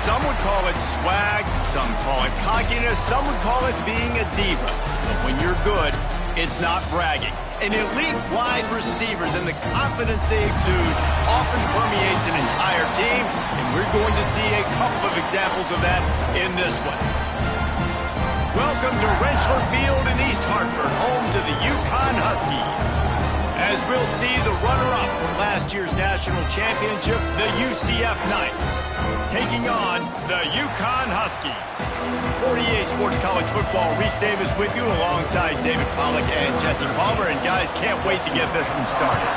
Some would call it swag, some call it cockiness, some would call it being a diva. But when you're good, it's not bragging. And elite wide receivers and the confidence they exude often permeates an entire team, and we're going to see a couple of examples of that in this one. Welcome to Rentschler Field in East Hartford, home to the Yukon Huskies. As we'll see the runner-up from last year's national championship, the UCF Knights, taking on the Yukon Huskies. 48 Sports College Football, Reese Davis with you alongside David Pollack and Jesse Palmer. And guys, can't wait to get this one started.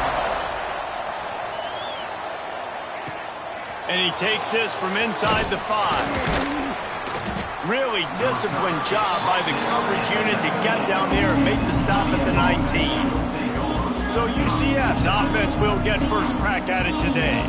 And he takes this from inside the 5. Really disciplined job by the coverage unit to get down there and make the stop at the 19. So UCF's offense will get first crack at it today.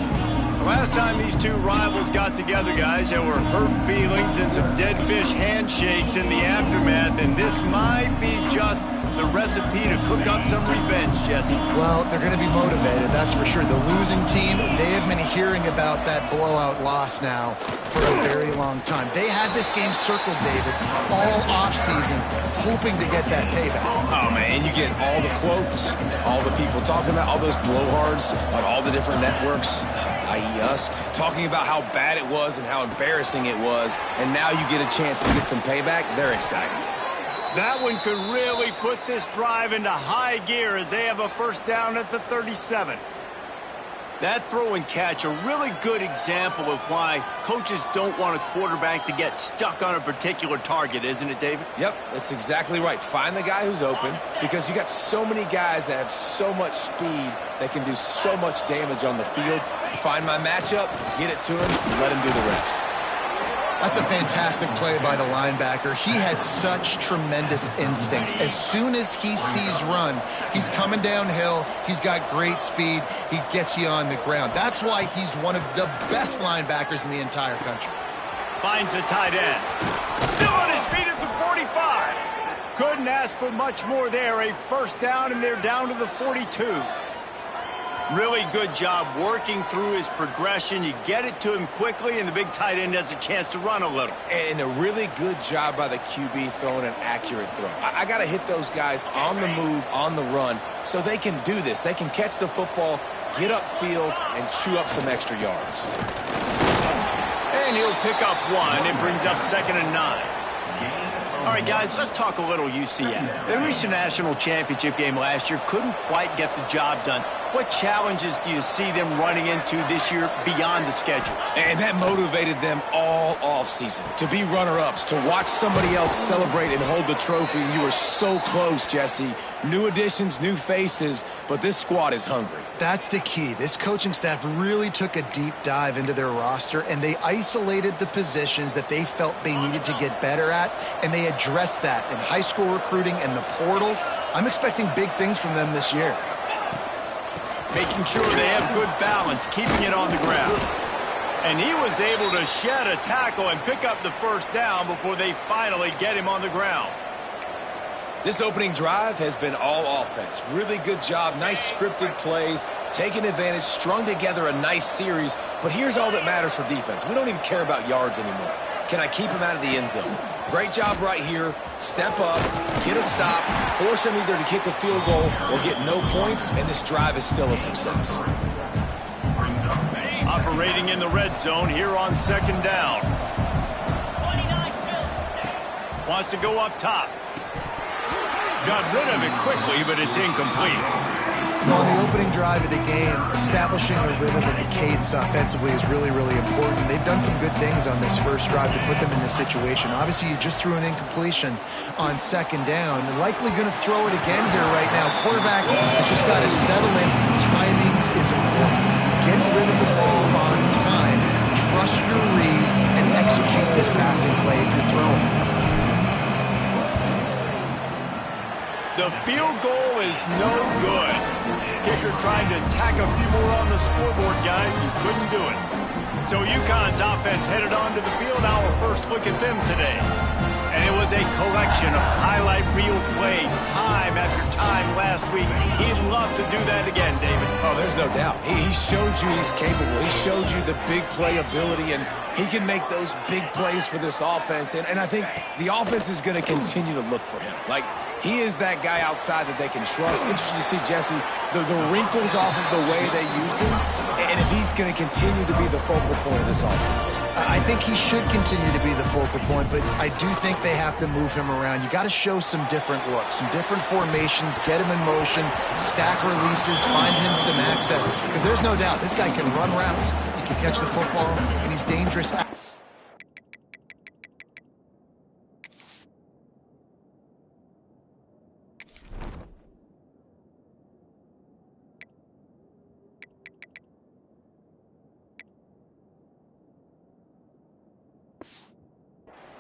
Last time these two rivals got together, guys, there were hurt feelings and some dead fish handshakes in the aftermath, and this might be just the recipe to cook up some revenge, Jesse. Well, they're going to be motivated, that's for sure. The losing team, they have been hearing about that blowout loss now for a very long time. They had this game circled, David, all offseason, hoping to get that payback. Oh, man, you get all the quotes, all the people talking about, all those blowhards on all the different networks, i.e. us, talking about how bad it was and how embarrassing it was, and now you get a chance to get some payback. They're excited. That one could really put this drive into high gear as they have a first down at the 37. That throw and catch, a really good example of why coaches don't want a quarterback to get stuck on a particular target, isn't it, David? Yep, that's exactly right. Find the guy who's open, because you got so many guys that have so much speed that can do so much damage on the field. Find my matchup, get it to him, let him do the rest. That's a fantastic play by the linebacker. He has such tremendous instincts. As soon as he sees run, he's coming downhill. He's got great speed. He gets you on the ground. That's why he's one of the best linebackers in the entire country. Finds a tight end. Still on his feet at the 45. Couldn't ask for much more there. A first down, and they're down to the 42. Really good job working through his progression. You get it to him quickly, and the big tight end has a chance to run a little. And a really good job by the QB throwing an accurate throw. I got to hit those guys on the move, on the run, so they can do this. They can catch the football, get upfield, and chew up some extra yards. And he'll pick up one. It brings up 2nd and 9. All right, guys, let's talk a little UCF. They reached a national championship game last year, couldn't quite get the job done. What challenges do you see them running into this year beyond the schedule? And that motivated them all offseason to be runner-ups, to watch somebody else celebrate and hold the trophy. You were so close, Jesse. New additions, new faces, but this squad is hungry. That's the key. This coaching staff really took a deep dive into their roster, and they isolated the positions that they felt they needed to get better at, and they addressed that in high school recruiting and the portal. I'm expecting big things from them this year. Making sure they have good balance, keeping it on the ground. And he was able to shed a tackle and pick up the first down before they finally get him on the ground. This opening drive has been all offense. Really good job, nice scripted plays, taking advantage, strung together a nice series. But here's all that matters for defense. We don't even care about yards anymore. Can I keep him out of the end zone? Great job right here. Step up, get a stop, force him either to kick a field goal or get no points, and this drive is still a success. Operating in the red zone here on 2nd down. Wants to go up top. Got rid of it quickly, but it's incomplete. On the opening drive of the game, establishing a rhythm and a cadence offensively is really, really important. They've done some good things on this first drive to put them in this situation. Obviously, you just threw an incompletion on 2nd down. They're likely going to throw it again here right now. Quarterback has just got to settle in. Timing is important. Get rid of the ball on time. Trust your read and execute this passing play if you're throwing. The field goal is no good. Kicker trying to tack a few more on the scoreboard, guys. You couldn't do it. So UConn's offense headed onto the field. Our first look at them today. And it was a collection of highlight reel plays time after time last week. He'd love to do that again, David. Oh, there's no doubt. He showed you he's capable. He showed you the big play ability, and he can make those big plays for this offense. And I think the offense is going to continue to look for him. Like, he is that guy outside that they can trust. Interesting to see, Jesse, the wrinkles off of the way they used him, and if he's going to continue to be the focal point of this offense. I think he should continue to be the focal point, but I do think they have to move him around. You got to show some different looks, some different formations, get him in motion, stack releases, find him some access. Because there's no doubt, this guy can run routes, he can catch the football, and he's dangerous.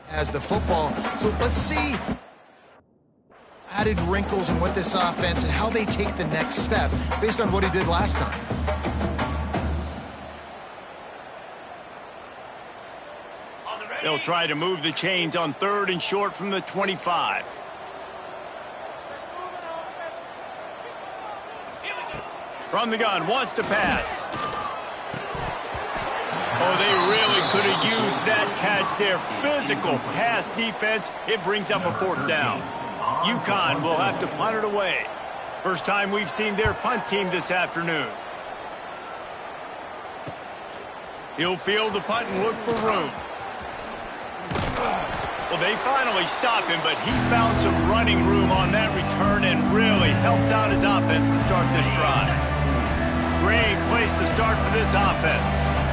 As the football. So let's see added wrinkles in what this offense and how they take the next step based on what he did last time. They'll try to move the chains on 3rd and short from the 25. From the gun, wants to pass. Oh, they really could have used that catch there. Physical pass defense. It brings up a 4th down. UConn will have to punt it away. First time we've seen their punt team this afternoon. He'll field the punt and look for room. Well, they finally stop him, but he found some running room on that return and really helps out his offense to start this drive. Great place to start for this offense.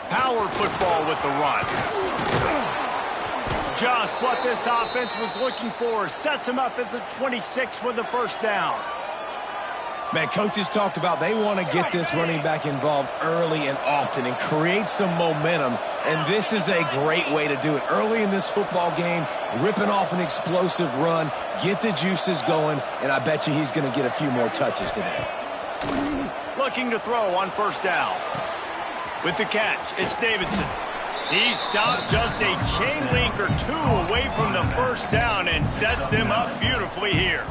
Power football with the run. Just what this offense was looking for. Sets him up at the 26 with the 1st down. Man, coaches talked about they want to get this running back involved early and often and create some momentum, and this is a great way to do it. Early in this football game, ripping off an explosive run, get the juices going, and I bet you he's going to get a few more touches today. Looking to throw on 1st down. With the catch, it's Davidson. He stopped just a chain link or 2 away from the 1st down and sets them up beautifully here.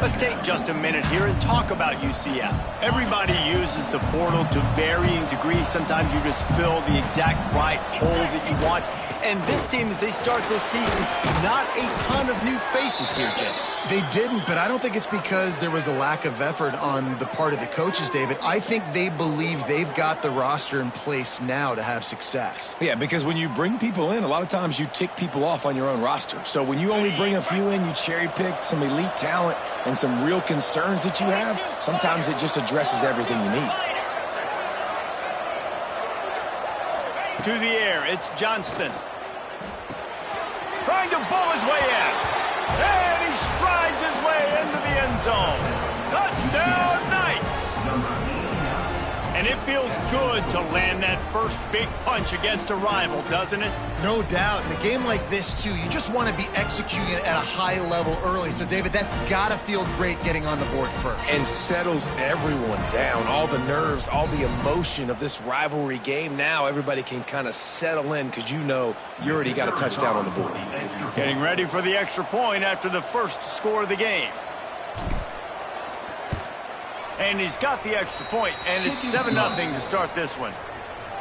Let's take just a minute here and talk about UCF. Everybody uses the portal to varying degrees. Sometimes you just fill the exact right hole that you want. And this team, as they start this season, not a ton of new faces here, Jesse. They didn't, but I don't think it's because there was a lack of effort on the part of the coaches, David. I think they believe they've got the roster in place now to have success. Yeah, because when you bring people in, a lot of times you tick people off on your own roster. So when you only bring a few in, you cherry-pick some elite talent and some real concerns that you have, sometimes it just addresses everything you need. To the air, it's Johnston. Trying to bull his way in. And he strides his way into the end zone. Touchdown, Knights! And it feels good to land that first big punch against a rival, doesn't it? No doubt. In a game like this, too, you just want to be executing it at a high level early. So, David, that's got to feel great getting on the board first. And settles everyone down. All the nerves, all the emotion of this rivalry game. Now everybody can kind of settle in because you know you already got a touchdown on the board. Getting ready for the extra point after the first score of the game. And he's got the extra point, and it's 7-0 to start this one.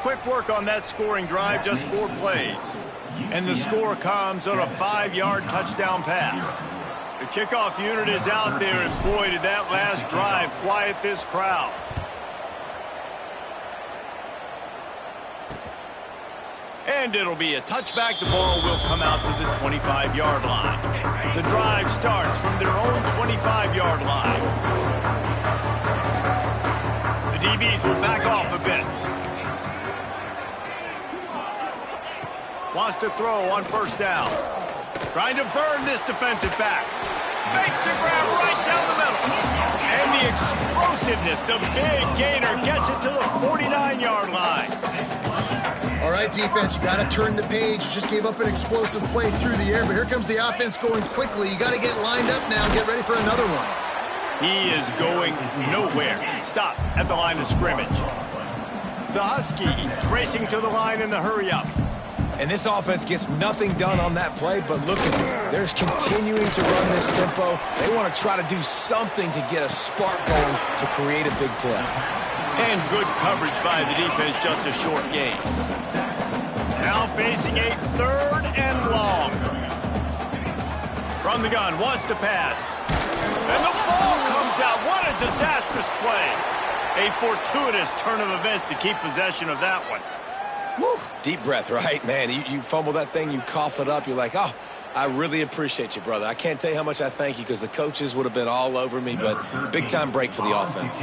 Quick work on that scoring drive, just 4 plays. And the score comes on a 5-yard touchdown pass. The kickoff unit is out there, and boy, did that last drive quiet this crowd. And it'll be a touchback. The ball will come out to the 25-yard line. The drive starts from their own 25-yard line. The DBs will back off a bit. Wants to throw on 1st down. Trying to burn this defensive back. Makes a grab right down the middle. And the explosiveness, the big gainer gets it to the 49-yard line. All right, defense, you got to turn the page. Just gave up an explosive play through the air, but here comes the offense going quickly. You got to get lined up now and get ready for another one. He is going nowhere. Stop at the line of scrimmage. The Huskies racing to the line in the hurry-up. And this offense gets nothing done on that play, but look at them. They're continuing to run this tempo. They want to try to do something to get a spark going to create a big play. And good coverage by the defense, just a short gain. Now facing a 3rd and long. From the gun, wants to pass. And the ball comes out. What a disastrous play. A fortuitous turn of events to keep possession of that one. Woo. Deep breath, right? Man, you fumble that thing, you cough it up, you're like, oh, I really appreciate you, brother. I can't tell you how much I thank you because the coaches would have been all over me, but big-time break for the offense.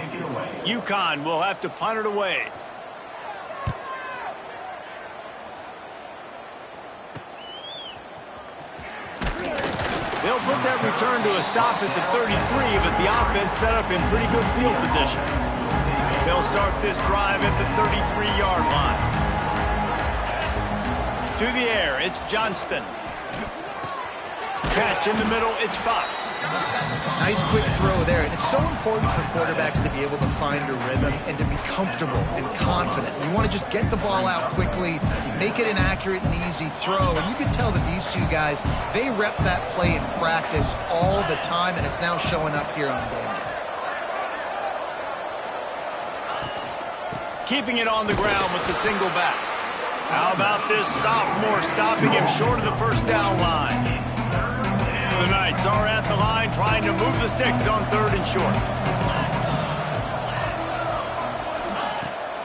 UConn will have to punt it away. They'll put that return to a stop at the 33, but the offense set up in pretty good field position. They'll start this drive at the 33-yard line. To the air, it's Johnston. Catch in the middle, it's Fox. Nice quick throw there. And it's so important for quarterbacks to be able to find a rhythm and to be comfortable and confident. You want to just get the ball out quickly, make it an accurate and easy throw. And you can tell that these two guys, they rep that play in practice all the time, and it's now showing up here on game day. Keeping it on the ground with the single back. How about this sophomore stopping him short of the first down line? The Knights are at the line trying to move the sticks on 3rd and short.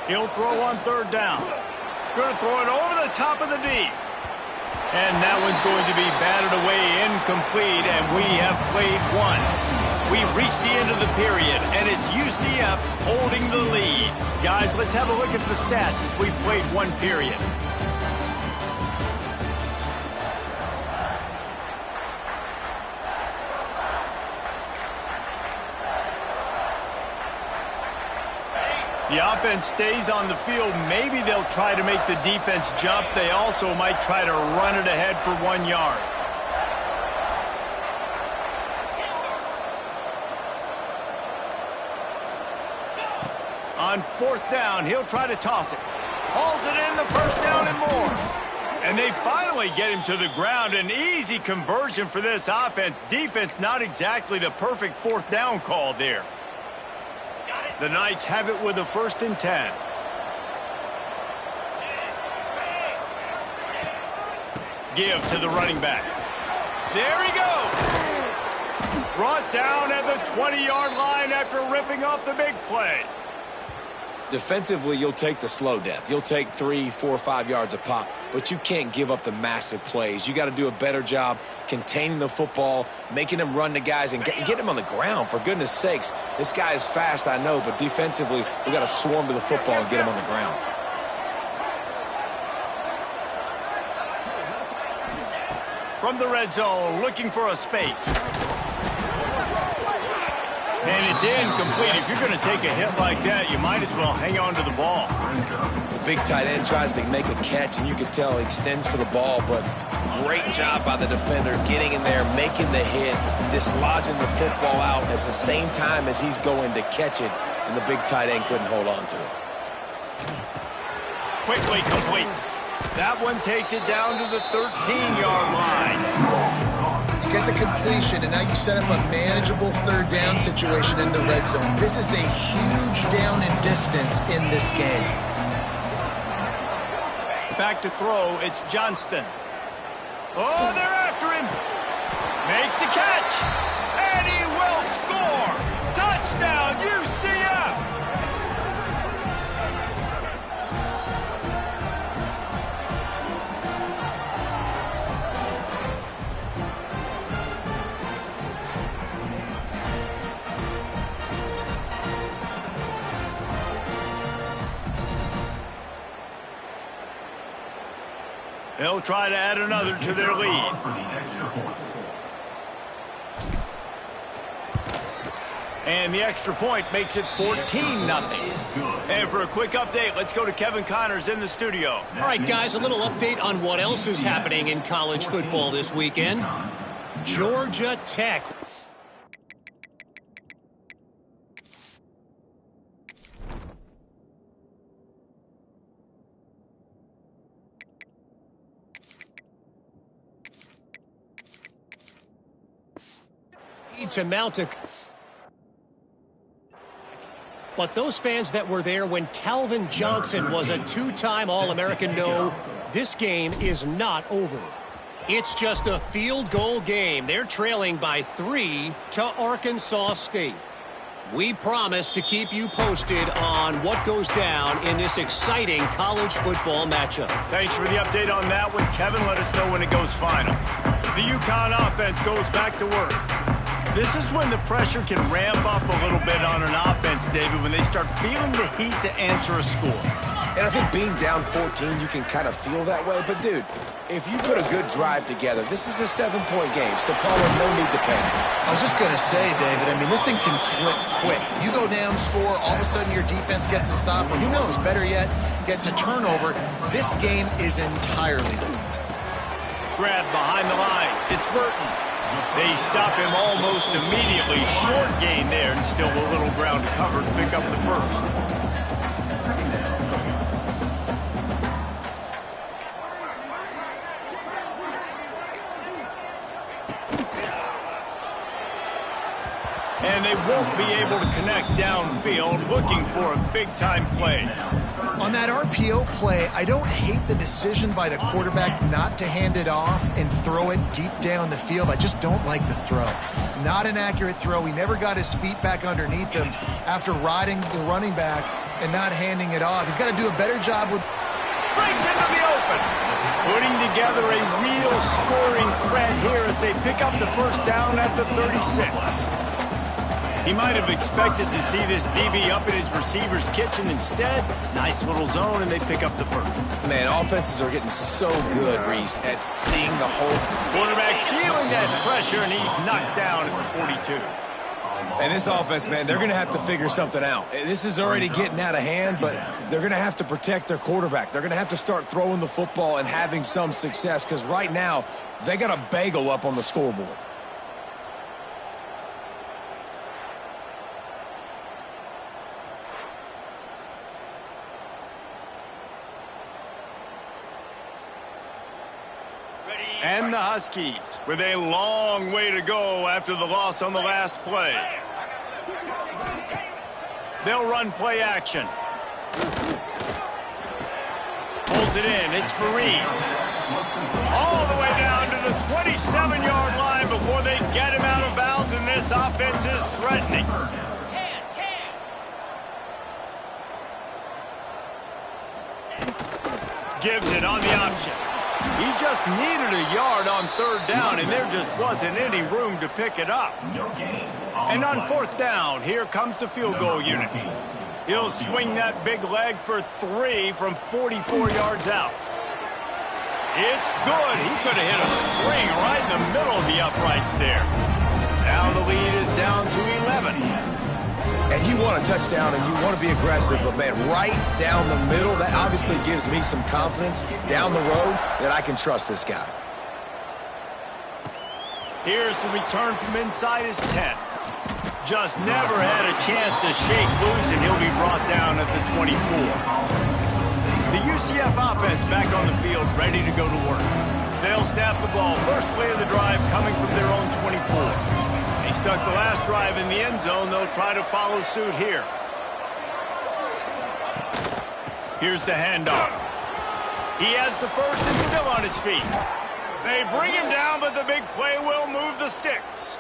He'll throw on 3rd down. Going to throw it over the top of the D. And that one's going to be batted away incomplete, and we have played one. We've reached the end of the period, and it's UCF holding the lead. Guys, let's have a look at the stats as we've played one period. The offense stays on the field. Maybe they'll try to make the defense jump. They also might try to run it ahead for 1 yard. On 4th down, he'll try to toss it. Hauls it in, the first down and more. And they finally get him to the ground. An easy conversion for this offense. Defense, not exactly the perfect 4th down call there. The Knights have it with a 1st and 10. Give to the running back. There he goes. Brought down at the 20-yard line after ripping off the big play. Defensively, you'll take the slow death. You'll take 3, 4, 5 yards a pop, but you can't give up the massive plays. You got to do a better job containing the football, making him run to guys, and get him on the ground. For goodness sakes, this guy is fast, I know, but defensively, we got to swarm to the football and get him on the ground. From the red zone, looking for a space. And it's incomplete. If you're going to take a hit like that, you might as well hang on to the ball. The big tight end tries to make a catch, and you can tell he extends for the ball, but great job by the defender getting in there, making the hit, dislodging the football out at the same time as he's going to catch it, and the big tight end couldn't hold on to it. Quickly complete. That one takes it down to the 13-yard line. You get the completion, and now you set up a manageable 3rd down situation in the red zone. This is a huge down in distance in this game. Back to throw, it's Johnston. Oh, they're after him. Makes the catch, and he will score. Touchdown, UCF. They'll try to add another to their lead. And the extra point makes it 14-0. And for a quick update, let's go to Kevin Connors in the studio. All right, guys, a little update on what else is happening in college football this weekend. Georgia Tech. need to mount a... But those fans that were there when Calvin Johnson was a two-time All-American know this game is not over. It's just a field goal game. They're trailing by 3 to Arkansas State. We promise to keep you posted on what goes down in this exciting college football matchup. Thanks for the update on that one, Kevin. Let us know when it goes final. The UConn offense goes back to work. This is when the pressure can ramp up a little bit on an offense, David, when they start feeling the heat to answer a score. And I think being down 14, you can kind of feel that way. But, dude, if you put a good drive together, this is a 7-point game. So, Paula, no need to panic. I was just going to say, David, I mean, this thing can flip quick. You go down, score, all of a sudden your defense gets a stop, or who knows, better yet, gets a turnover. This game is entirely different. Grab behind the line. It's Burton. They stop him almost immediately. Short gain there, and still a little ground to cover to pick up the first. And they won't be able to connect downfield, looking for a big-time play. On that RPO play, I don't hate the decision by the quarterback not to hand it off and throw it deep down the field. I just don't like the throw. Not an accurate throw. He never got his feet back underneath him after riding the running back and not handing it off. He's got to do a better job with... Brings into the open. Putting together a real scoring threat here as they pick up the first down at the 36. He might have expected to see this DB up in his receiver's kitchen. Instead, nice little zone, and they pick up the first. Man, offenses are getting so good, Reese, at seeing the whole... Quarterback feeling that pressure, and he's knocked down at the 42. And this offense, man, they're going to have to figure something out. This is already getting out of hand, but they're going to have to protect their quarterback. They're going to have to start throwing the football and having some success, because right now, they got a bagel up on the scoreboard. And the Huskies with a long way to go after the loss on the last play. They'll run play action. Pulls it in. It's Fareed. All the way down to the 27-yard line before they get him out of bounds, and this offense is threatening. Gives it on the option. He just needed a yard on third down, and there just wasn't any room to pick it up. And on fourth down, here comes the field goal unit. He'll swing that big leg for 3 from 44 yards out. It's good. He could have hit a string right in the middle of the uprights there. Now the lead is down to 11. And you want a touchdown and you want to be aggressive, but, man, right down the middle, that obviously gives me some confidence down the road that I can trust this guy. Here's the return from inside his 10. Just never had a chance to shake loose, and he'll be brought down at the 24. The UCF offense back on the field, ready to go to work. They'll snap the ball. First play of the drive coming from their own 24. They stuck the last drive in the end zone. They'll try to follow suit here. Here's the handoff. He has the first and still on his feet. They bring him down, but the big play will move the sticks.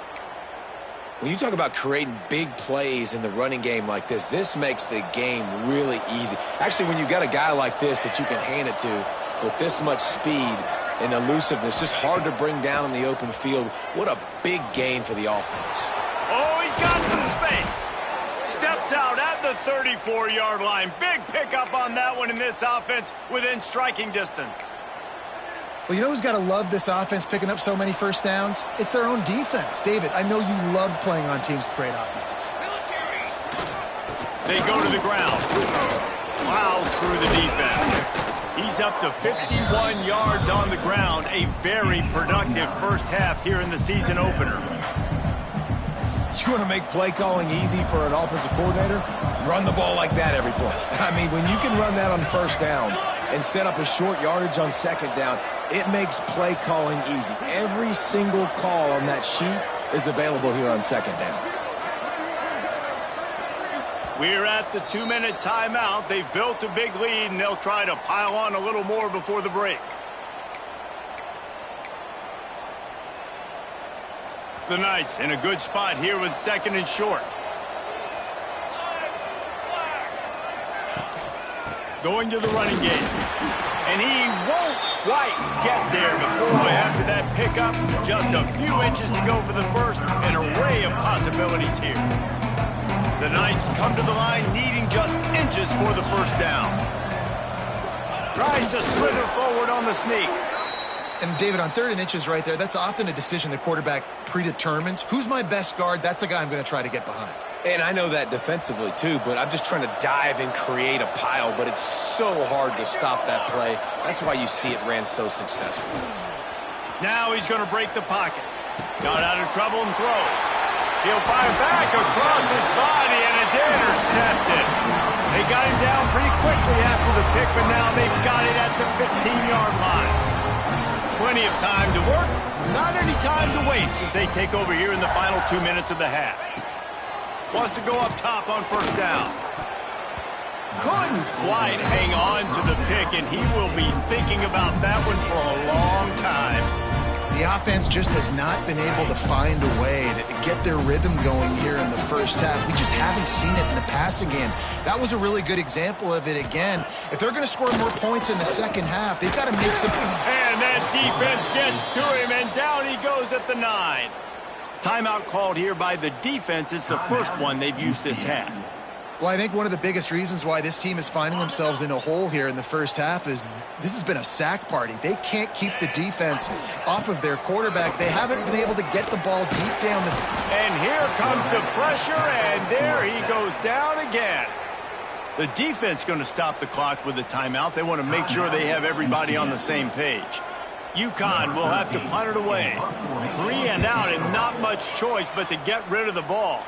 When you talk about creating big plays in the running game like this makes the game really easy. Actually, when you've got a guy like this that you can hand it to with this much speed and elusiveness, just hard to bring down in the open field. What a big gain for the offense. Oh, he's got some space. Steps out at the 34-yard line. Big pickup on that one in this offense within striking distance. Well, you know who's got to love this offense picking up so many first downs? It's their own defense. David, I know you love playing on teams with great offenses. They go to the ground. Plows through the defense. He's up to 51 yards on the ground. A very productive first half here in the season opener. You want to make play calling easy for an offensive coordinator? Run the ball like that every play. I mean, when you can run that on first down and set up a short yardage on second down, it makes play calling easy. Every single call on that sheet is available here on second down. We're at the 2-minute timeout. They've built a big lead, and they'll try to pile on a little more before the break. The Knights in a good spot here with 2nd and short. Going to the running game. And he won't quite get there. But boy, after that pickup, just a few inches to go for the first. An array of possibilities here. The Knights come to the line needing just inches for the first down. Tries to slither forward on the sneak. And, David, on 3rd and inches right there, that's often a decision the quarterback predetermines. Who's my best guard? That's the guy I'm going to try to get behind. And I know that defensively, too, but I'm just trying to dive and create a pile, but it's so hard to stop that play. That's why you see it ran so successfully. Now he's going to break the pocket. Got out of trouble and throws. He'll fire back across his body, and it's intercepted. They got him down pretty quickly after the pick, but now they've got it at the 15-yard line. Plenty of time to work, not any time to waste as they take over here in the final 2 minutes of the half. Wants to go up top on first down. Couldn't quite hang on to the pick, and he will be thinking about that one for a long time. The offense just has not been able to find a way to get their rhythm going here in the first half. We just haven't seen it in the passing game. That was a really good example of it again. If they're going to score more points in the second half, they've got to make some... And that defense gets to him, and down he goes at the 9. Timeout called here by the defense. It's the first one they've used this half. Well, I think one of the biggest reasons why this team is finding themselves in a hole here in the first half is this has been a sack party. They can't keep the defense off of their quarterback. They haven't been able to get the ball deep down the... And here comes the pressure, and there he goes down again. The defense going to stop the clock with a timeout. They want to make sure they have everybody on the same page. UConn will have to punt it away. 3 and out, and not much choice but to get rid of the ball.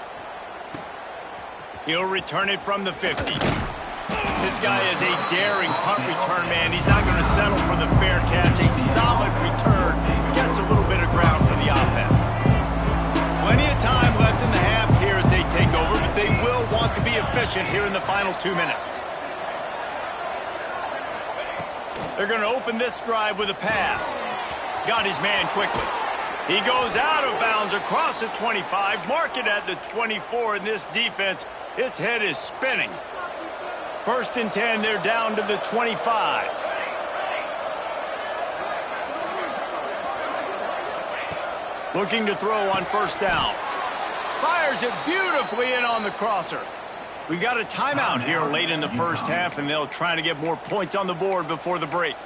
He'll return it from the 50. This guy is a daring punt return man. He's not going to settle for the fair catch. A solid return. Gets a little bit of ground for the offense. Plenty of time left in the half here as they take over, but they will want to be efficient here in the final 2 minutes. They're going to open this drive with a pass. Got his man quickly. He goes out of bounds across the 25, mark it at the 24, and this defense, its head is spinning. 1st and 10, they're down to the 25. Looking to throw on first down. Fires it beautifully in on the crosser. We got a timeout here late in the first half, and they'll try to get more points on the board before the break.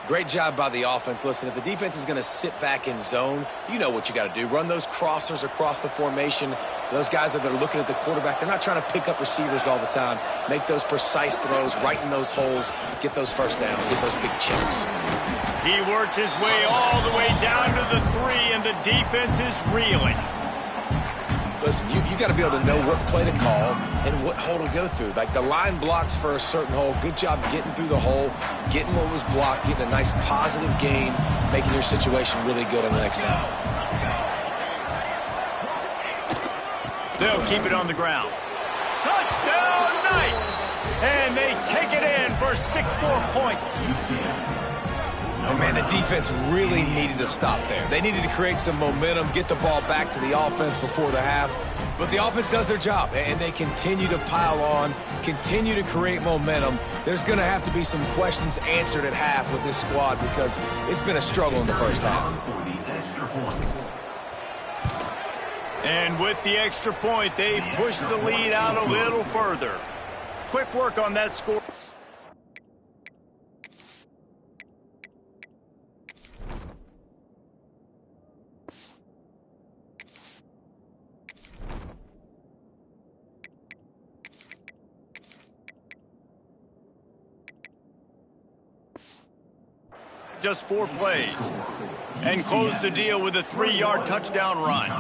Great job by the offense. Listen, if the defense is going to sit back in zone, you know what you got to do. Run those crossers across the formation. Those guys that are looking at the quarterback, they're not trying to pick up receivers all the time. Make those precise throws, right in those holes, get those first downs, get those big chunks. He works his way all the way down to the 3, and the defense is reeling. Listen, you got to be able to know what play to call and what hole to go through. Like the line blocks for a certain hole. Good job getting through the hole, getting what was blocked, getting a nice positive gain, making your situation really good on the next down. They'll keep it on the ground. Touchdown Knights! And they take it in for 6 more points. Oh, man, the defense really needed to stop there. They needed to create some momentum, get the ball back to the offense before the half. But the offense does their job, and they continue to pile on, continue to create momentum. There's going to have to be some questions answered at half with this squad because it's been a struggle in the first half. And with the extra point, they push the lead out a little further. Quick work on that score. Just 4 plays, and close the deal with a 3-yard touchdown run.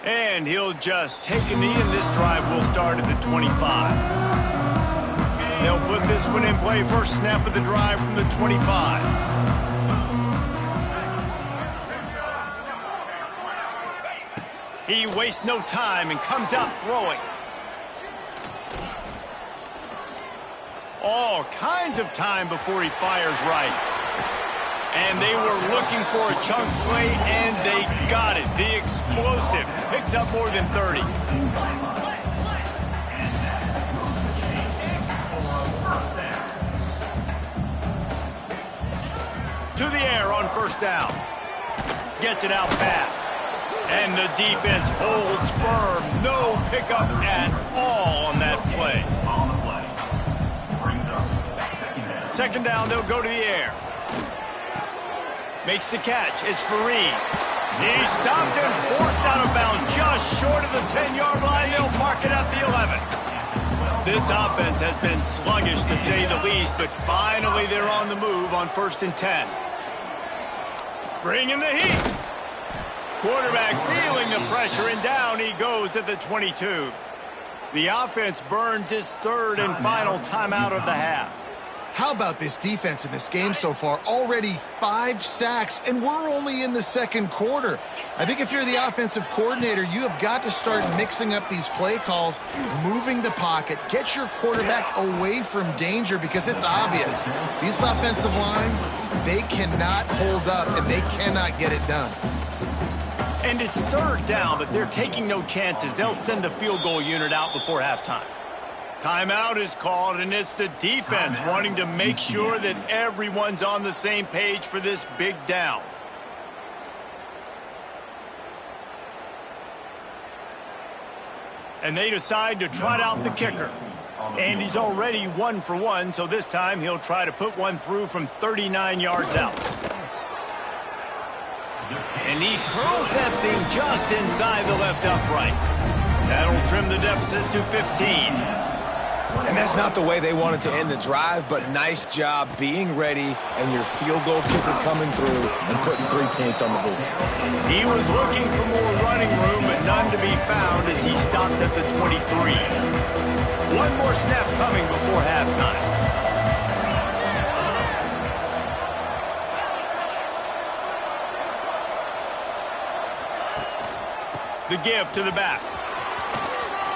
And he'll just take a knee, and this drive will start at the 25. They'll put this one in play first snap of the drive from the 25. He wastes no time and comes out throwing. All kinds of time before he fires right. And they were looking for a chunk play, and they got it. The explosive picks up more than 30. To the air on first down. Gets it out fast. And the defense holds firm. No pickup at all on that play. Second down, they'll go to the air. Makes the catch. It's Fareed. He stopped and forced out of bounds just short of the 10-yard line. They'll park it at the 11. This offense has been sluggish to say the least, but finally they're on the move on 1st and 10. Bringing the heat. Quarterback feeling the pressure, and down he goes at the 22. The offense burns its third and final timeout of the half. How about this defense in this game so far? Already 5 sacks, and we're only in the second quarter. I think if you're the offensive coordinator, you have got to start mixing up these play calls, moving the pocket, get your quarterback away from danger, because it's obvious. This offensive line, they cannot hold up, and they cannot get it done. And it's third down, but they're taking no chances. They'll send the field goal unit out before halftime. Timeout is called, and it's the defense wanting to make sure that everyone's on the same page for this big down. And they decide to trot out the kicker. And he's already 1 for 1, so this time he'll try to put one through from 39 yards out. And he curls that thing just inside the left upright. That'll trim the deficit to 15. And that's not the way they wanted to end the drive, but nice job being ready and your field goal kicker coming through and putting 3 points on the board. He was looking for more running room, but none to be found as he stopped at the 23. One more snap coming before halftime. The give to the back.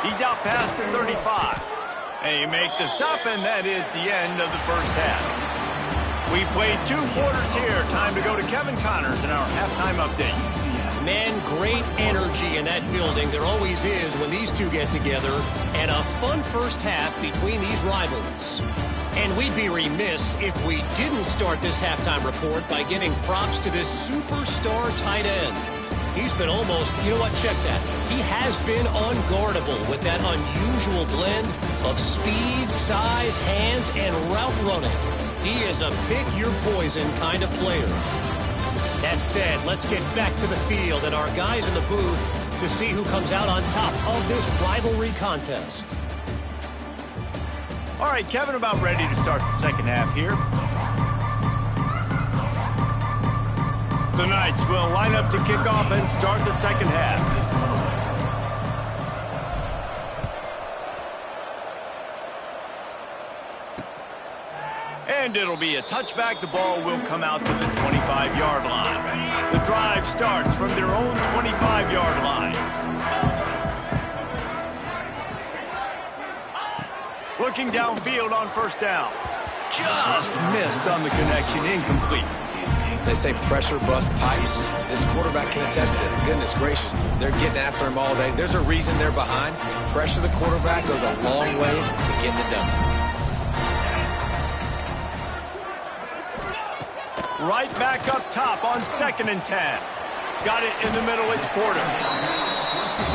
He's out past the 35. And you make the stop, and that is the end of the first half. We played 2 quarters here. Time to go to Kevin Connors in our halftime update. Man, great energy in that building. There always is when these two get together. And a fun first half between these rivals. And we'd be remiss if we didn't start this halftime report by giving props to this superstar tight end. He's been almost, you know what, check that. He has been unguardable with that unusual blend of speed, size, hands, and route running. He is a pick-your-poison kind of player. That said, let's get back to the field and our guys in the booth to see who comes out on top of this rivalry contest. All right, Kevin, about ready to start the second half here. The Knights will line up to kick off and start the second half. And it'll be a touchback. The ball will come out to the 25-yard line. The drive starts from their own 25-yard line. Looking downfield on first down. Just missed on the connection, incomplete. They say pressure bust pipes. This quarterback can attest to it. Goodness gracious, they're getting after him all day. There's a reason they're behind. Pressure the quarterback goes a long way to getting it done. Right back up top on 2nd and 10. Got it in the middle, it's Porter.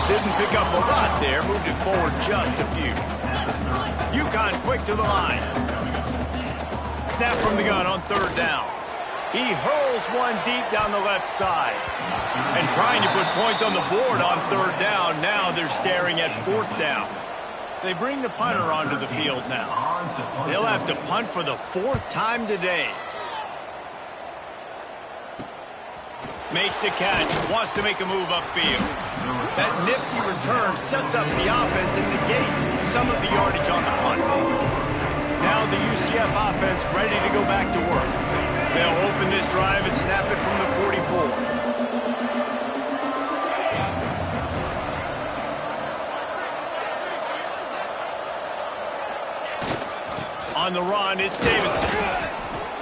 Didn't pick up a lot there, moved it forward just a few. UConn quick to the line. Snap from the gun on 3rd down. He hurls one deep down the left side. And trying to put points on the board on 3rd down. Now they're staring at 4th down. They bring the punter onto the field now. They'll have to punt for the 4th time today. Makes the catch, wants to make a move upfield. That nifty return sets up the offense and negates some of the yardage on the punt. Now the UCF offense ready to go back to work. They'll open this drive and snap it from the 44. On the run, it's Davidson.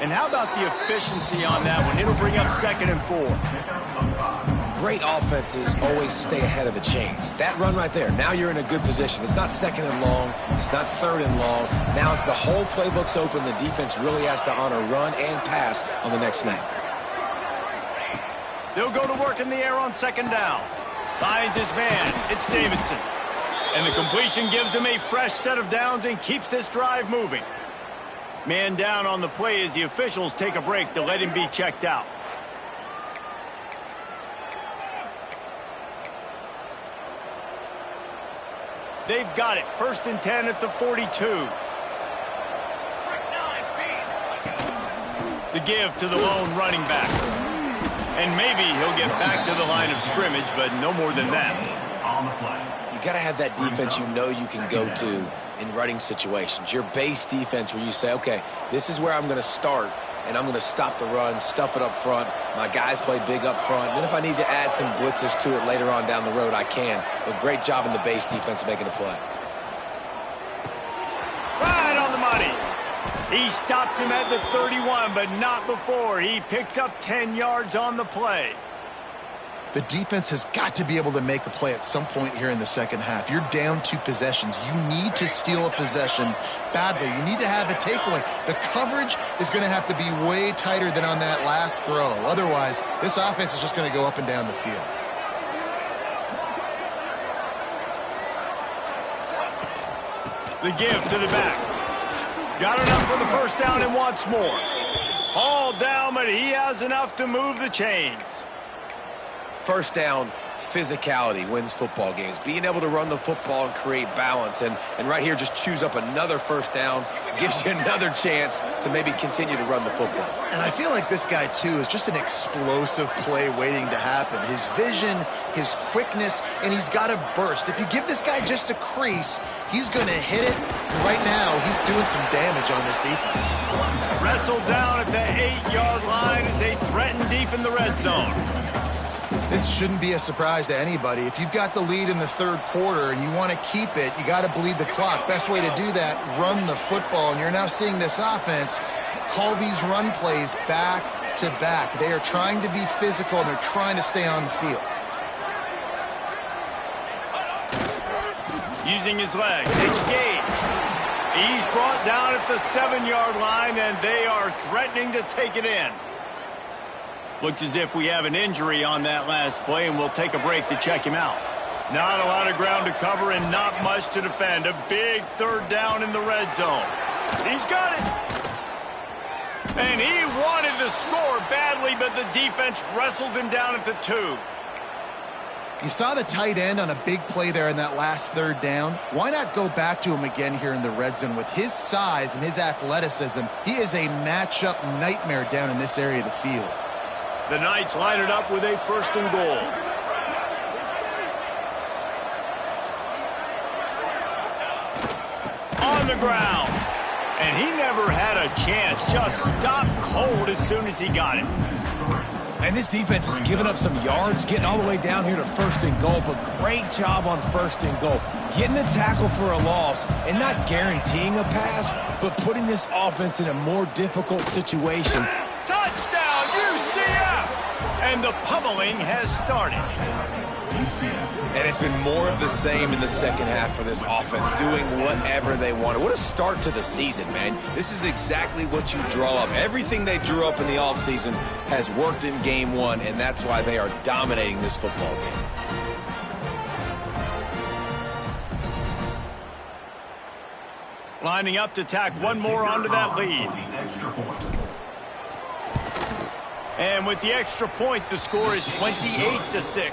And how about the efficiency on that one? It'll bring up 2nd and 4. Great offenses always stay ahead of the chains. That run right there, now you're in a good position. It's not 2nd and long. It's not 3rd and long. Now the whole playbook's open. The defense really has to honor run and pass on the next snap. They'll go to work in the air on 2nd down. Finds his man. It's Davidson. And the completion gives him a fresh set of downs and keeps this drive moving. Man down on the play as the officials take a break to let him be checked out. They've got it. 1st and 10 at the 42. The give to the lone running back. And maybe he'll get back to the line of scrimmage, but no more than that. You got to have that defense you know you can go to in running situations. Your base defense where you say, okay, this is where I'm going to start, and I'm going to stop the run, stuff it up front. My guys play big up front. Then if I need to add some blitzes to it later on down the road, I can. But great job in the base defense making a play. Right on the money. He stops him at the 31, but not before. He picks up 10 yards on the play. The defense has got to be able to make a play at some point here in the second half. You're down 2 possessions. You need to steal a possession badly. You need to have a takeaway. The coverage is going to have to be way tighter than on that last throw. Otherwise, this offense is just going to go up and down the field. The give to the back. Got enough for the 1st down and wants more. All down, but he has enough to move the chains. 1st down, physicality wins football games. Being able to run the football and create balance. And right here, just choose up another 1st down. Gives you another chance to maybe continue to run the football. And I feel like this guy, too, is just an explosive play waiting to happen. His vision, his quickness, and he's got a burst. If you give this guy just a crease, he's going to hit it. And right now, he's doing some damage on this defense. Wrestled down at the 8-yard line as they threaten deep in the red zone. This shouldn't be a surprise to anybody. If you've got the lead in the 3rd quarter and you want to keep it, you got to bleed the clock. Best way to do that, run the football. And you're now seeing this offense call these run plays back to back. They are trying to be physical, and they're trying to stay on the field. Using his legs, it's Gage. He's brought down at the 7-yard line, and they are threatening to take it in. Looks as if we have an injury on that last play, and we'll take a break to check him out. Not a lot of ground to cover and not much to defend. A big 3rd down in the red zone. He's got it. And he wanted to score badly, but the defense wrestles him down at the 2. You saw the tight end on a big play there in that last 3rd down. Why not go back to him again here in the red zone? With his size and his athleticism, he is a matchup nightmare down in this area of the field. The Knights line it up with a 1st and goal. On the ground. And he never had a chance. Just stopped cold as soon as he got it. And this defense has given up some yards, getting all the way down here to 1st and goal, but great job on 1st and goal. Getting the tackle for a loss and not guaranteeing a pass, but putting this offense in a more difficult situation. Touchdown, UCF! And the pummeling has started. And it's been more of the same in the second half for this offense, doing whatever they wanted. What a start to the season, man. This is exactly what you draw up. Everything they drew up in the offseason has worked in game 1, and that's why they are dominating this football game. Lining up to tack one more onto that lead. And with the extra point, the score is 28-6.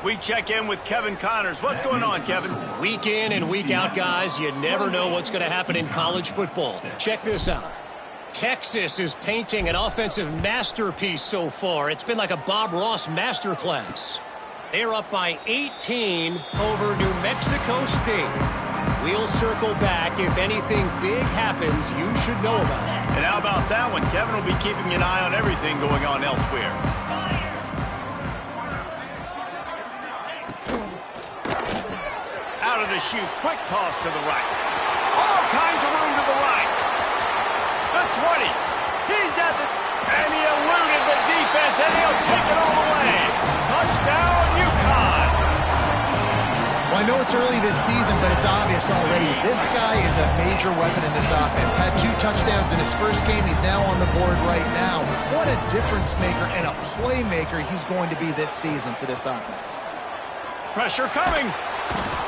We check in with Kevin Connors. What's going on, Kevin? Week in and week out, guys, you never know what's going to happen in college football. Check this out. Texas is painting an offensive masterpiece so far. It's been like a Bob Ross masterclass. They're up by 18 over New Mexico State. We'll circle back. If anything big happens, you should know about it. And how about that one? Kevin will be keeping an eye on everything going on elsewhere. Out of the chute, quick toss to the right. All kinds of room to the right. The 20. He's at the... And he eluded the defense, and he'll take it all the way. Touchdown, UConn. Well, I know it's early this season, but it's obvious already. This guy is a major weapon in this offense. Had 2 touchdowns in his first game. He's now on the board right now. What a difference maker and a playmaker he's going to be this season for this offense. Pressure coming.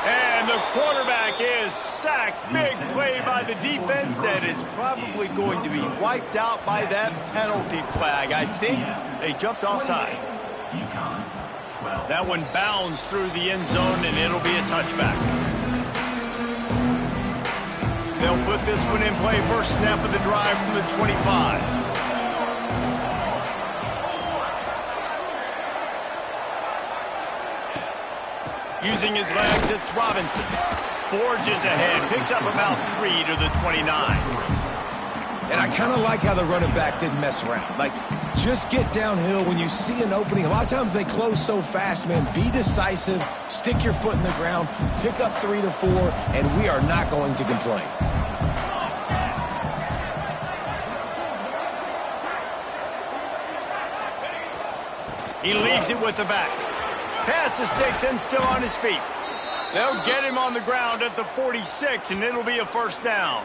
And the quarterback is sacked. Big play by the defense that is probably going to be wiped out by that penalty flag. I think they jumped offside. That one bounds through the end zone, and it'll be a touchback. They'll put this one in play. First snap of the drive from the 25. Using his legs, it's Robinson. Forges ahead, picks up about 3 to the 29. And I kind of like how the running back didn't mess around. Like, just get downhill when you see an opening. A lot of times they close so fast, man. Be decisive, stick your foot in the ground, pick up 3 to 4, and we are not going to complain. He leaves it with the back. Pass the sticks and still on his feet. They'll get him on the ground at the 46, and it'll be a first down.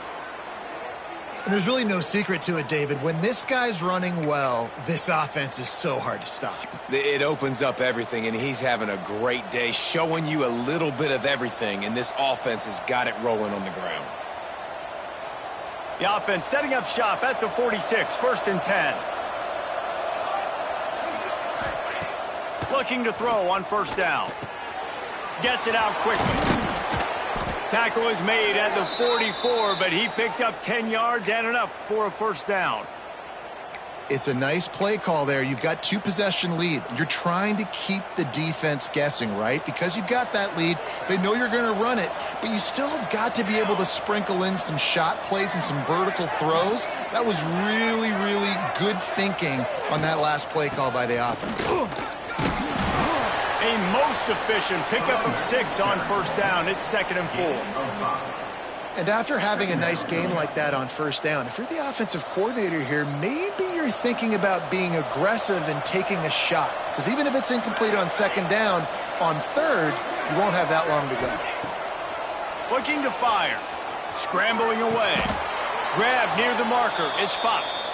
And there's really no secret to it, David. When this guy's running well, this offense is so hard to stop. It opens up everything, and he's having a great day, showing you a little bit of everything, and this offense has got it rolling on the ground. The offense setting up shop at the 46, 1st and 10. Looking to throw on first down. Gets it out quickly. Tackle is made at the 44, but he picked up 10 yards and enough for a first down. It's a nice play call there. You've got 2-possession lead. You're trying to keep the defense guessing, right? Because you've got that lead, they know you're going to run it, but you still have got to be able to sprinkle in some shot plays and some vertical throws. That was really, really good thinking on that last play call by the offense. A most efficient pickup of 6 on first down. It's 2nd and 4. And after having a nice game like that on first down, if you're the offensive coordinator here, maybe you're thinking about being aggressive and taking a shot. Because even if it's incomplete on 2nd down, on 3rd, you won't have that long to go. Looking to fire. Scrambling away. Grab near the marker. It's Fox.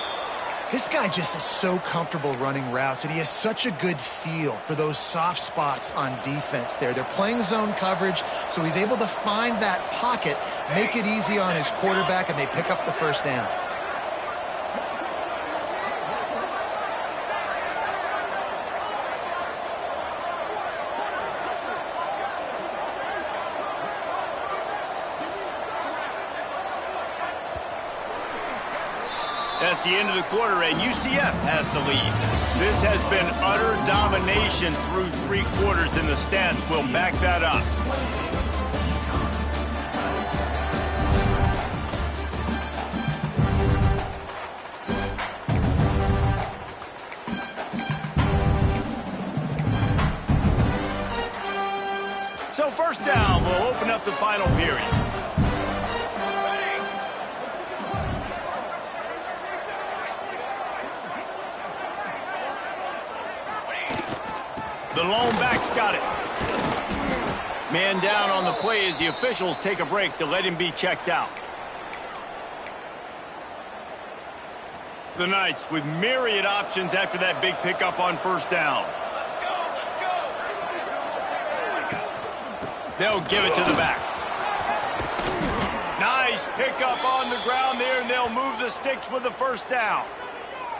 This guy just is so comfortable running routes, and he has such a good feel for those soft spots on defense there. They're playing zone coverage, so he's able to find that pocket, make it easy on his quarterback, and they pick up the first down. That's the end of the quarter, and UCF has the lead. This has been utter domination through 3 quarters, and the stats will back that up. So first down will open up the final period. The lone back's got it. Man down on the play as the officials take a break to let him be checked out. The Knights with myriad options after that big pickup on first down. They'll give it to the back. Nice pickup on the ground there, and they'll move the sticks with the first down.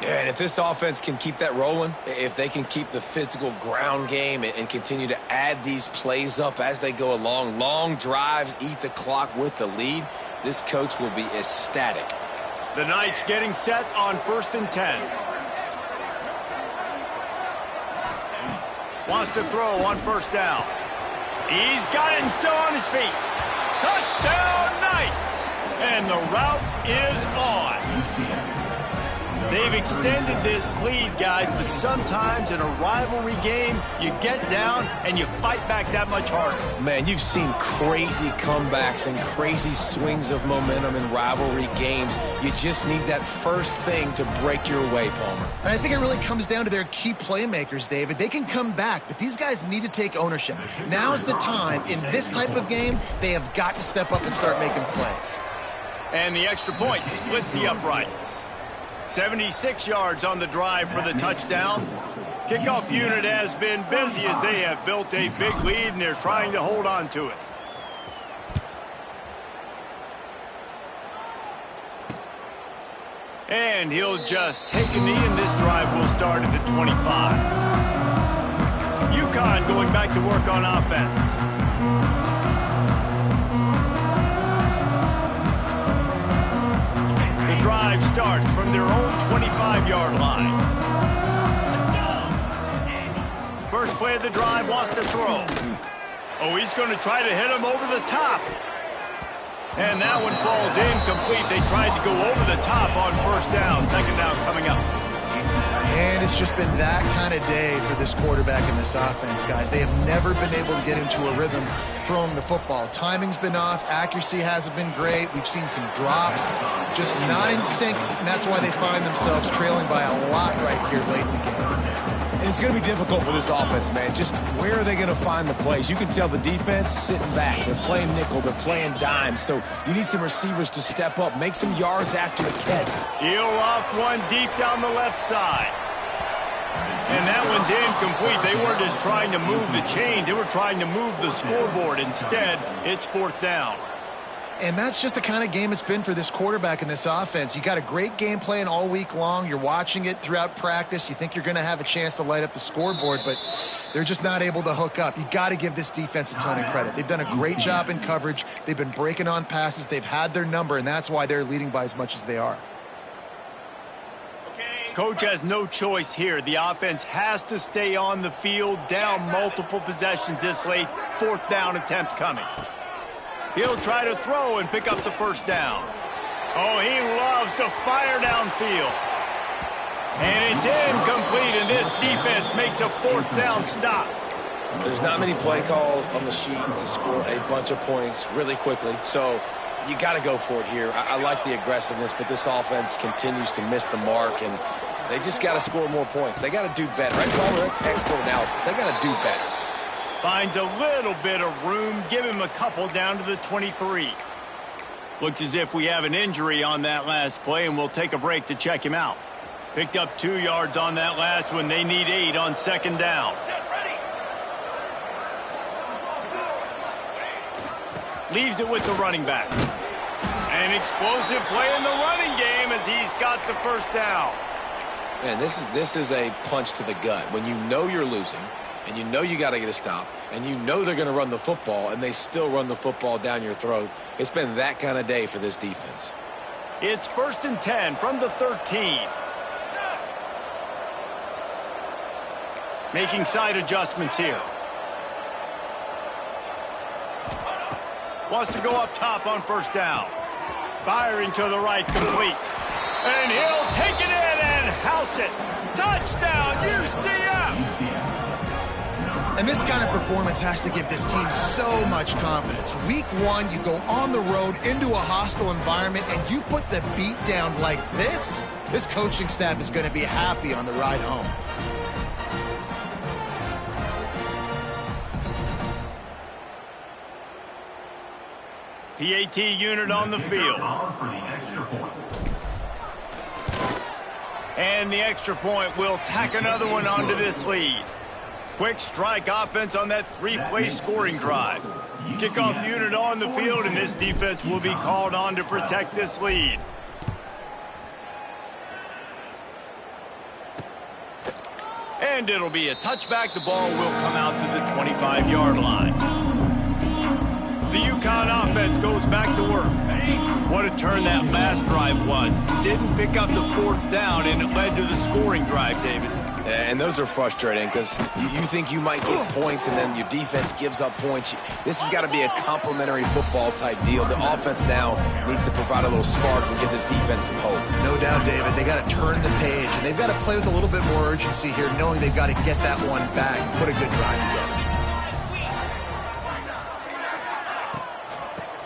Yeah, and if this offense can keep that rolling, if they can keep the physical ground game and continue to add these plays up as they go along, long drives, eat the clock with the lead, this coach will be ecstatic. The Knights getting set on 1st and 10. Wants to throw on first down. He's got it and still on his feet. Touchdown Knights! And the route is on. They've extended this lead, guys, but sometimes in a rivalry game, you get down and you fight back that much harder. Man, you've seen crazy comebacks and crazy swings of momentum in rivalry games. You just need that first thing to break your way, Palmer. And I think it really comes down to their key playmakers, David. They can come back, but these guys need to take ownership. Now's the time. In this type of game, they have got to step up and start making plays. And the extra point splits the uprights. 76 yards on the drive for the touchdown. Kickoff unit has been busy as they have built a big lead, and they're trying to hold on to it. And he'll just take a knee, and this drive will start at the 25. UConn going back to work on offense. The drive starts from their own 25-yard line. First play of the drive, wants to throw. Oh, he's going to try to hit him over the top. And that one falls incomplete. They tried to go over the top on first down. Second down coming up. And it's just been that kind of day for this quarterback and this offense, guys. They have never been able to get into a rhythm throwing the football. Timing's been off. Accuracy hasn't been great. We've seen some drops, just not in sync, and that's why they find themselves trailing by a lot right here late in the game. And it's going to be difficult for this offense, man. Just where are they going to find the plays? You can tell the defense sitting back. They're playing nickel. They're playing dime. So you need some receivers to step up, make some yards after the catch. He'll off one deep down the left side. And that one's incomplete. They weren't just trying to move the chains. They were trying to move the scoreboard. Instead, it's fourth down. And that's just the kind of game it's been for this quarterback and this offense. You got a great game plan all week long. You're watching it throughout practice. You think you're going to have a chance to light up the scoreboard, but they're just not able to hook up. You got to give this defense a ton of credit. They've done a great job in coverage. They've been breaking on passes. They've had their number, and that's why they're leading by as much as they are. Coach has no choice here. The offense has to stay on the field, down multiple possessions this late. Fourth down attempt coming. He'll try to throw and pick up the first down. Oh, he loves to fire downfield. And it's incomplete, and this defense makes a fourth down stop. There's not many play calls on the sheet to score a bunch of points really quickly, so you got to go for it here. I like the aggressiveness, but this offense continues to miss the mark, and they just got to score more points. They got to do better. Right, Palmer? That's expert analysis. They got to do better. Finds a little bit of room. Give him a couple down to the 23. Looks as if we have an injury on that last play, and we'll take a break to check him out. Picked up 2 yards on that last one. They need 8 on second down. Leaves it with the running back. An explosive play in the running game as he's got the first down. Man, this is a punch to the gut. When you know you're losing, and you know you got to get a stop, and you know they're going to run the football, and they still run the football down your throat. It's been that kind of day for this defense. It's 1st and 10 from the 13. Making side adjustments here. Wants to go up top on first down. Firing to the right, complete. And he'll take it in and house it. Touchdown, UCF! And this kind of performance has to give this team so much confidence. Week 1, you go on the road into a hostile environment, and you put the beat down like this. This coaching staff is going to be happy on the ride home. PAT unit on the field. And the extra point will tack another one onto this lead. Quick strike offense on that 3-play scoring drive. Kickoff unit on the field, and this defense will be called on to protect this lead. And it'll be a touchback. The ball will come out to the 25-yard line. The UConn offense goes back to work. What a turn that last drive was. Didn't pick up the fourth down, and it led to the scoring drive, David. And those are frustrating because you think you might get points and then your defense gives up points. This has got to be a complementary football type deal. The offense now needs to provide a little spark and give this defense some hope. No doubt, David. They got to turn the page, and they've got to play with a little bit more urgency here, knowing they've got to get that one back and put a good drive together.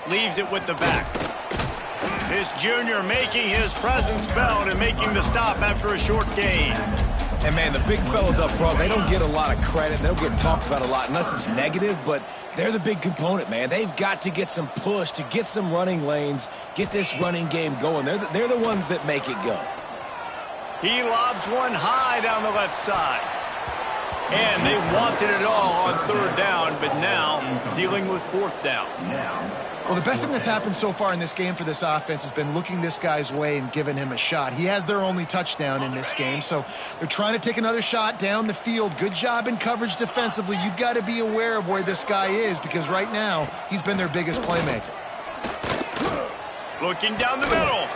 Leaves it with the back. This junior making his presence felt and making the stop after a short gain. And, man, the big fellas up front, they don't get a lot of credit. They don't get talked about a lot unless it's negative, but they're the big component, man. They've got to get some push, to get some running lanes, get this running game going. They're the ones that make it go. He lobs one high down the left side. And they wanted it all on third down, but now dealing with fourth down. Well, the best thing that's happened so far in this game for this offense has been looking this guy's way and giving him a shot. He has their only touchdown in this game, so they're trying to take another shot down the field. Good job in coverage defensively. You've got to be aware of where this guy is because right now he's been their biggest playmaker. Looking down the middle.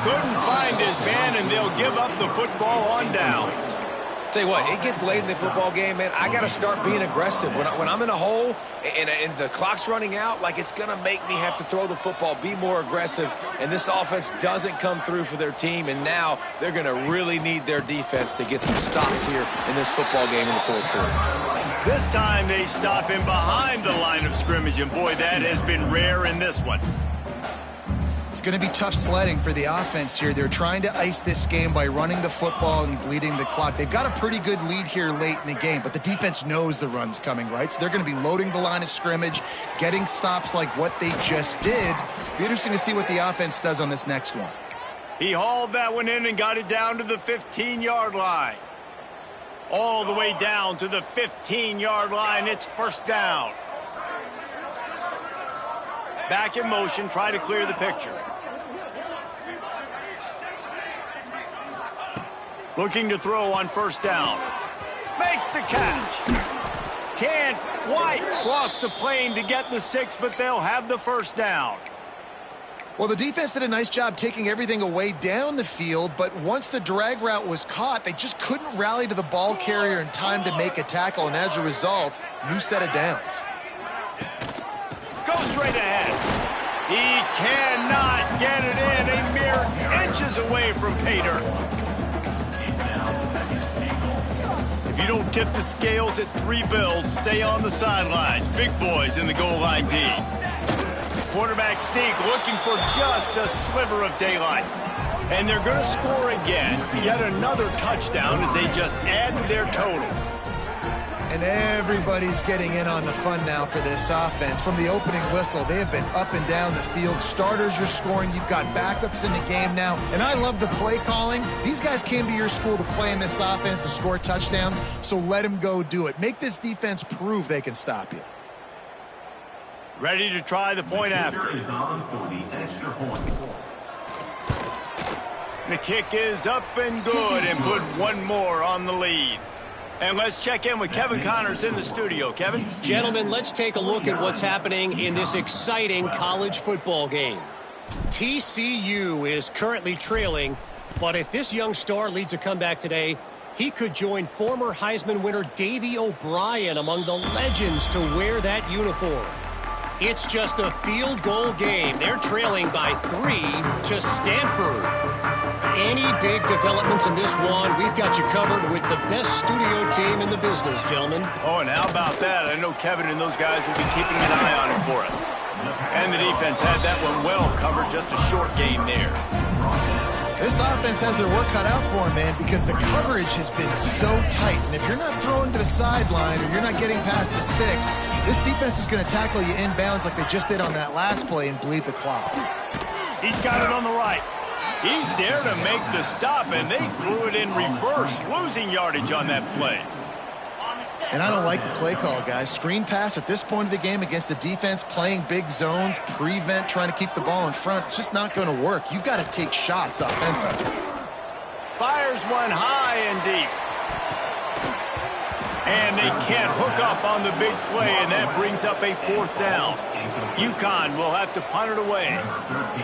Couldn't find his man, and they'll give up the football on downs. Tell you what, it gets late in the football game, man. I got to start being aggressive. When I'm in a hole and the clock's running out, like it's going to make me have to throw the football, be more aggressive, and this offense doesn't come through for their team, and now they're going to really need their defense to get some stops here in this football game in the fourth quarter. This time they stop him behind the line of scrimmage, and boy, that has been rare in this one. It's going to be tough sledding for the offense here. They're trying to ice this game by running the football and bleeding the clock. They've got a pretty good lead here late in the game, but the defense knows the run's coming, right? So they're going to be loading the line of scrimmage, getting stops like what they just did. Be interesting to see what the offense does on this next one. He hauled that one in and got it down to the 15-yard line. All the way down to the 15-yard line. It's first down. Back in motion, try to clear the picture. Looking to throw on first down. Makes the catch. Can't quite cross the plane to get the 6, but they'll have the first down. Well, the defense did a nice job taking everything away down the field, but once the drag route was caught, they just couldn't rally to the ball carrier in time to make a tackle, and as a result, new set of downs. Go straight ahead. He cannot get it in. A mere inches away from pay dirt. If you don't tip the scales at 3 bills, stay on the sidelines. Big boys in the goal line D. Quarterback sneak looking for just a sliver of daylight. And they're going to score again. Yet another touchdown as they just add to their total. And everybody's getting in on the fun now for this offense. From the opening whistle, they have been up and down the field. Starters are scoring. You've got backups in the game now. And I love the play calling. These guys came to your school to play in this offense to score touchdowns, so let them go do it. Make this defense prove they can stop you. Ready to try the point after. The kick is up and good and put one more on the lead. And let's check in with Kevin Connors in the studio. Kevin? Gentlemen, let's take a look at what's happening in this exciting college football game. TCU is currently trailing, but if this young star leads a comeback today, he could join former Heisman winner Davey O'Brien among the legends to wear that uniform. It's just a field goal game. They're trailing by 3 to Stanford. Any big developments in this one, we've got you covered with the best studio team in the business, gentlemen. Oh, and how about that? I know Kevin and those guys will be keeping an eye on it for us. And the defense had that one well covered, just a short game there. This offense has their work cut out for them, man, because the coverage has been so tight. And if you're not throwing to the sideline or you're not getting past the sticks, this defense is going to tackle you inbounds like they just did on that last play and bleed the clock. He's got it on the right. He's there to make the stop, and they threw it in reverse, losing yardage on that play. And I don't like the play call, guys. Screen pass at this point of the game against the defense, playing big zones, prevent, trying to keep the ball in front. It's just not going to work. You've got to take shots offensively. Fires one high and deep. And they can't hook up on the big play, and that brings up a fourth down. UConn will have to punt it away.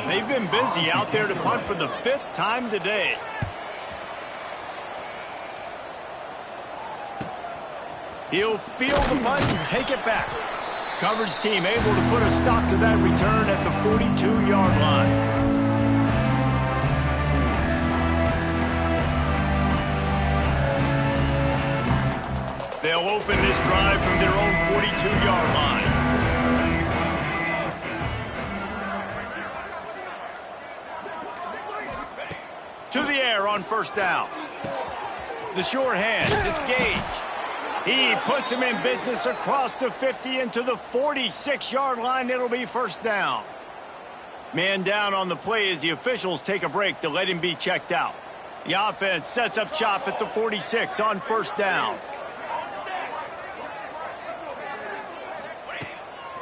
They've been busy out there to punt for the 5th time today. He'll field the punt and take it back. Coverage team able to put a stop to that return at the 42-yard line. They'll open this drive from their own 42-yard line. To the air on first down. The short hands, it's Gage. He puts him in business across the 50 into the 46-yard line. It'll be first down. Man down on the play as the officials take a break to let him be checked out. The offense sets up shop at the 46 on first down.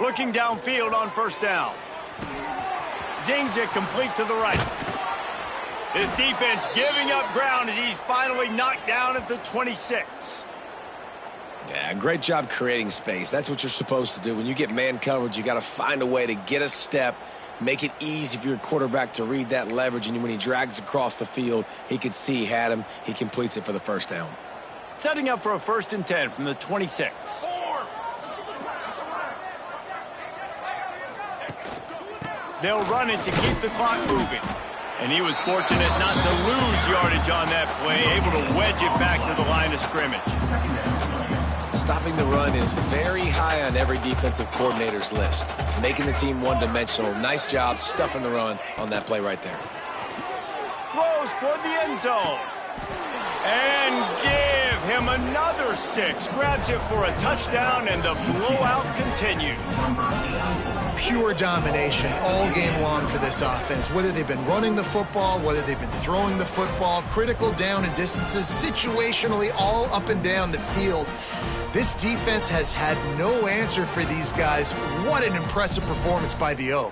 Looking downfield on first down. Zings it complete to the right. His defense giving up ground as he's finally knocked down at the 26. Yeah, great job creating space. That's what you're supposed to do. When you get man coverage, you got to find a way to get a step, make it easy for your quarterback to read that leverage, and when he drags across the field, he could see he had him. He completes it for the first down. Setting up for a 1st and 10 from the 26. They'll run it to keep the clock moving. And he was fortunate not to lose yardage on that play, able to wedge it back to the line of scrimmage. Stopping the run is very high on every defensive coordinator's list. Making the team one-dimensional. Nice job stuffing the run on that play right there. Throws toward the end zone. And give him another 6. Grabs it for a touchdown, and the blowout continues. Pure domination all game long for this offense. Whether they've been running the football, whether they've been throwing the football, critical down and distances, situationally all up and down the field. This defense has had no answer for these guys. What an impressive performance by the O.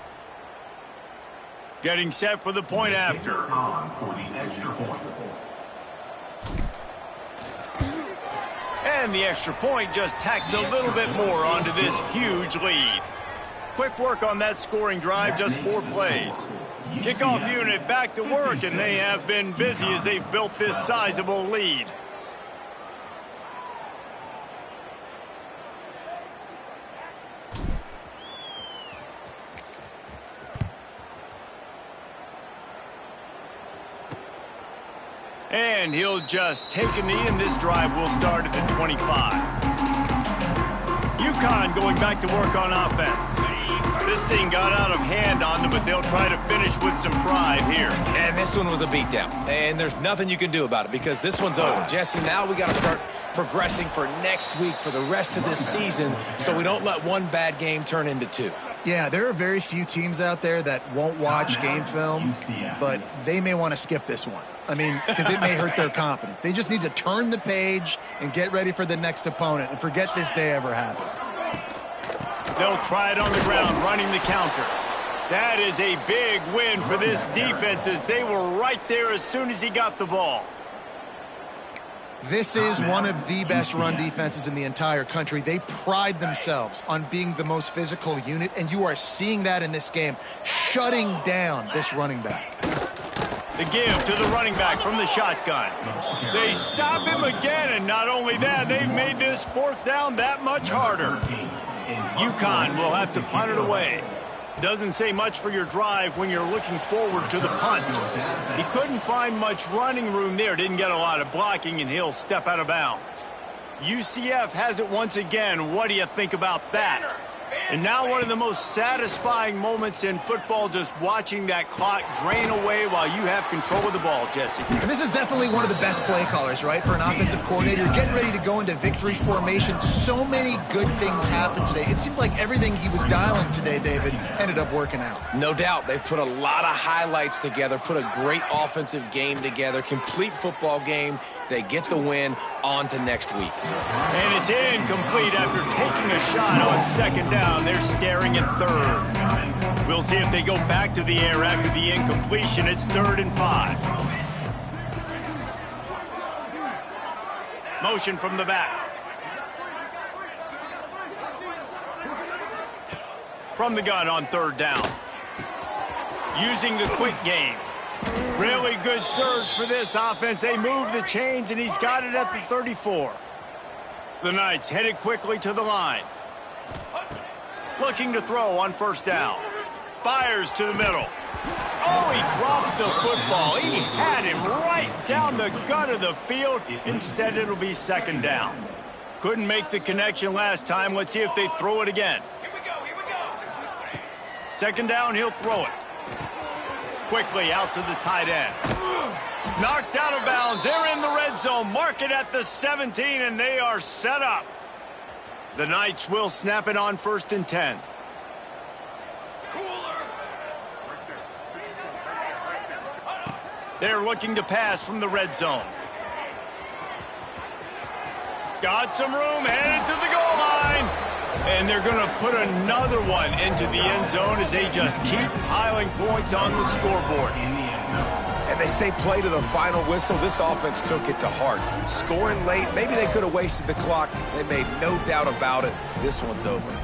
Getting set for the point after. And the extra point just tacks a little bit more onto this huge lead. Quick work on that scoring drive, just 4 plays. Kickoff unit back to work, and they have been busy as they've built this sizable lead. And he'll just take a knee, and this drive will start at the 25. UConn going back to work on offense. This thing got out of hand on them, but they'll try to finish with some pride here. And this one was a beatdown. And there's nothing you can do about it because this one's over. Jesse, now we got to start progressing for next week for the rest of this season so we don't let one bad game turn into 2. Yeah, there are very few teams out there that won't watch game film, but they may want to skip this one. I mean, because it may hurt their confidence. They just need to turn the page and get ready for the next opponent and forget this day ever happened. They'll try it on the ground, running the counter. That is a big win for this defense as they were right there as soon as he got the ball. This is one of the best run defenses in the entire country. They pride themselves on being the most physical unit, and you are seeing that in this game, shutting down this running back. The give to the running back from the shotgun. They stop him again, and not only that, they've made this 4th down that much harder. UConn will have to punt it away. Doesn't say much for your drive when you're looking forward to the punt. He couldn't find much running room there, didn't get a lot of blocking, and he'll step out of bounds. UCF has it once again. What do you think about that? And now one of the most satisfying moments in football, just watching that clock drain away while you have control of the ball, Jesse. And this is definitely one of the best play callers, right, for an offensive coordinator. You're getting ready to go into victory formation. So many good things happened today. It seemed like everything he was dialing today, David, ended up working out. No doubt. They've put a lot of highlights together, put a great offensive game together, complete football game. They get the win on to next week. And it's incomplete after taking a shot on 2nd down. They're staring at 3rd. We'll see if they go back to the air after the incompletion. It's 3rd and 5. Motion from the back. From the gun on 3rd down. Using the quick game. Really good surge for this offense. They move the chains, and he's got it at the 34. The Knights headed quickly to the line. Looking to throw on first down. Fires to the middle. Oh, he drops the football. He had him right down the gut of the field. Instead, it'll be second down. Couldn't make the connection last time. Let's see if they throw it again. Here we go. Second down, he'll throw it. Quickly out to the tight end. Knocked out of bounds. They're in the red zone. Mark it at the 17, and they are set up. The Knights will snap it on 1st and 10. They're looking to pass from the red zone. Got some room, headed to the goal line. And they're going to put another one into the end zone as they just keep piling points on the scoreboard. And they say play to the final whistle. This offense took it to heart. Scoring late, maybe they could have wasted the clock. They made no doubt about it. This one's over.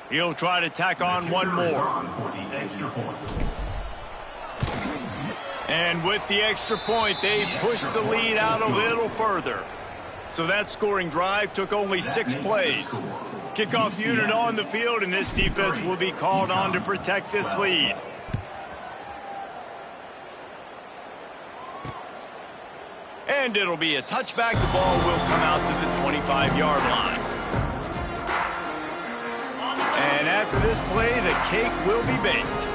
He'll try to tack on one more. And with the extra point, they pushed the lead out a little further. So that scoring drive took only 6 plays. Kickoff unit on the field, and this defense will be called on to protect this lead. And it'll be a touchback. The ball will come out to the 25-yard line. And after this play, the cake will be baked.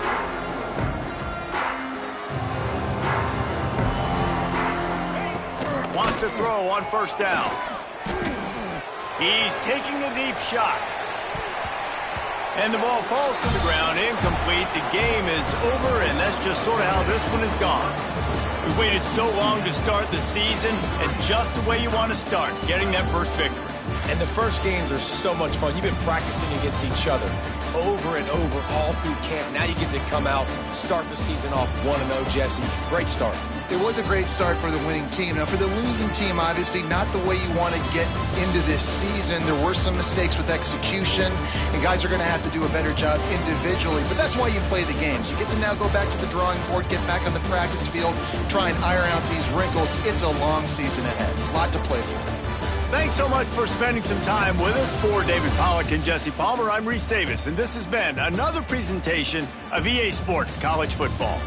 Wants to throw on first down. He's taking a deep shot. And the ball falls to the ground, incomplete. The game is over, and that's just sort of how this one is gone. We waited so long to start the season, and just the way you want to start, getting that first victory. And the first games are so much fun. You've been practicing against each other over and over all through camp. Now you get to come out, start the season off 1-0, Jesse. Great start. It was a great start for the winning team. Now, for the losing team, obviously not the way you want to get into this season. There were some mistakes with execution, and guys are going to have to do a better job individually. But that's why you play the games. You get to now go back to the drawing board, get back on the practice field, try and iron out these wrinkles. It's a long season ahead. A lot to play for. Thanks so much for spending some time with us. For David Pollack and Jesse Palmer, I'm Reese Davis, and this has been another presentation of EA Sports College Football.